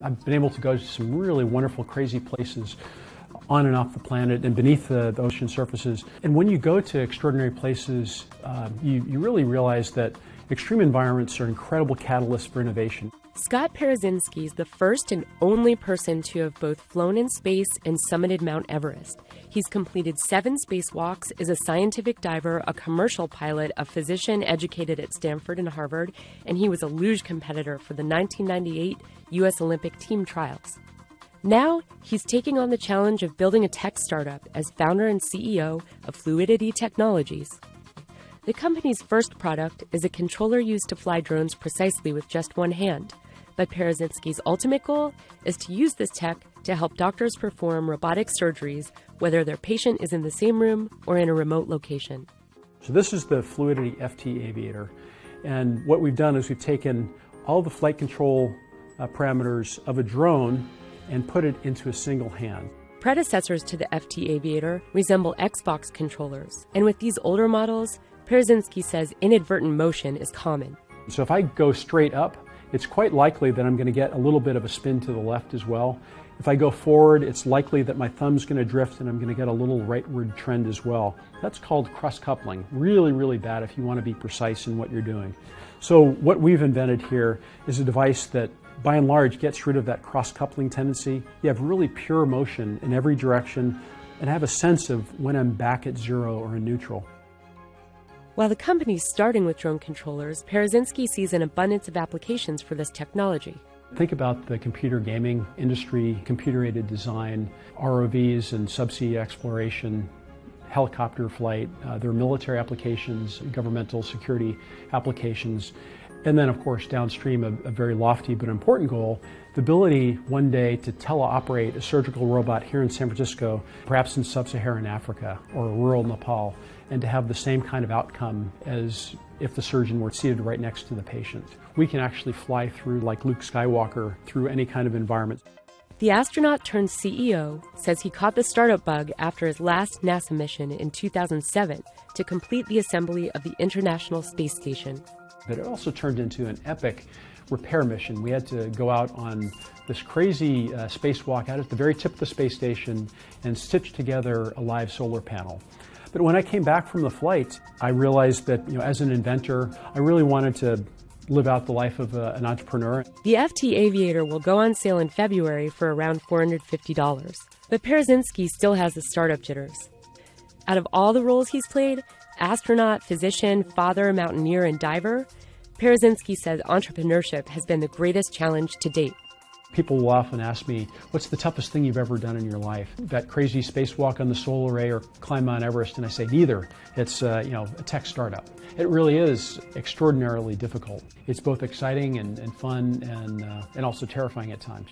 I've been able to go to some really wonderful, crazy places on and off the planet and beneath the ocean surfaces. And when you go to extraordinary places, you really realize that extreme environments are incredible catalysts for innovation. Scott Parazynski is the first and only person to have both flown in space and summited Mount Everest. He's completed 7 spacewalks, is a scientific diver, a commercial pilot, a physician educated at Stanford and Harvard, and he was a luge competitor for the 1998 U.S. Olympic team trials. Now, he's taking on the challenge of building a tech startup as founder and CEO of Fluidity Technologies. The company's first product is a controller used to fly drones precisely with just one hand. But Parazynski's ultimate goal is to use this tech to help doctors perform robotic surgeries, whether their patient is in the same room or in a remote location. So this is the Fluidity FT Aviator. And what we've done is we've taken all the flight control parameters of a drone and put it into a single hand. Predecessors to the FT Aviator resemble Xbox controllers, and with these older models, Parazynski says inadvertent motion is common. So if I go straight up, it's quite likely that I'm going to get a little bit of a spin to the left as well. If I go forward, it's likely that my thumb's going to drift and I'm going to get a little rightward trend as well. That's called cross-coupling. Really, really bad if you want to be precise in what you're doing. So what we've invented here is a device that by and large gets rid of that cross-coupling tendency. You have really pure motion in every direction and have a sense of when I'm back at zero or in neutral. While the company's starting with drone controllers, Parazynski sees an abundance of applications for this technology. Think about the computer gaming industry, computer-aided design, ROVs and subsea exploration, helicopter flight. There are military applications, governmental security applications, and then, of course, downstream, a very lofty but important goal, the ability one day to teleoperate a surgical robot here in San Francisco, perhaps in sub-Saharan Africa or rural Nepal, and to have the same kind of outcome as if the surgeon were seated right next to the patient. We can actually fly through, like Luke Skywalker, through any kind of environment. The astronaut turned CEO says he caught the startup bug after his last NASA mission in 2007 to complete the assembly of the International Space Station. But it also turned into an epic repair mission. We had to go out on this crazy spacewalk out at the very tip of the space station and stitch together a live solar panel. But when I came back from the flight, I realized that, as an inventor, I really wanted to live out the life of an entrepreneur. The FT Aviator will go on sale in February for around $450. But Parazynski still has the startup jitters. Out of all the roles he's played, astronaut, physician, father, mountaineer, and diver, Parazynski says entrepreneurship has been the greatest challenge to date. People will often ask me, what's the toughest thing you've ever done in your life? That crazy spacewalk on the solar array or climb Mount Everest? And I say, neither. It's a tech startup. It really is extraordinarily difficult. It's both exciting and fun and also terrifying at times,